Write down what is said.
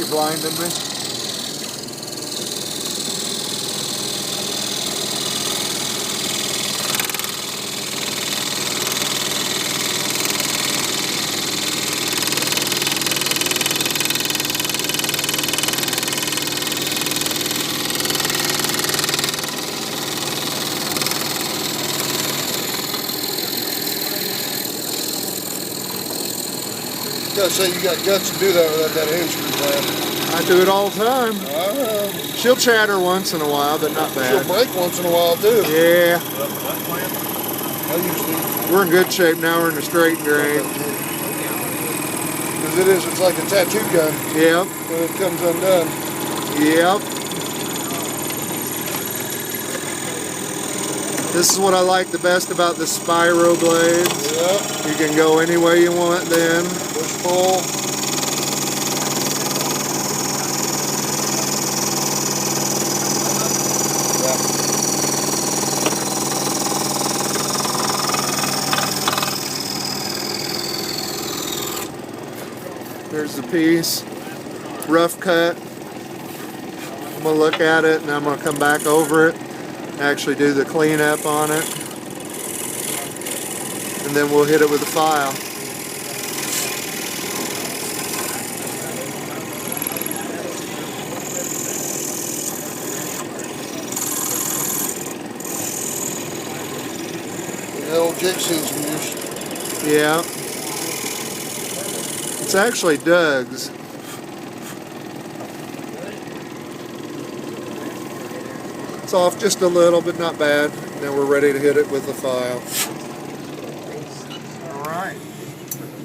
blinding me. You gotta say you got guts to do that without that hand screw clamp. I do it all the time. She'll chatter once in a while, but not bad. She'll break once in a while too. Yeah. I usually. We're in good shape now. We're in a straight drain. Because it's like a tattoo gun. Yep. When it comes undone. Yep. This is what I like the best about the Spyro blades. Yep. You can go any way you want then. Push pull. There's the piece. Rough cut. I'm going to look at it and I'm going to come back over it. Actually do the cleanup on it. And then we'll hit it with a file. The old Jixie's used. Yeah. It's actually Doug's. It's off just a little, but not bad. Now we're ready to hit it with the file.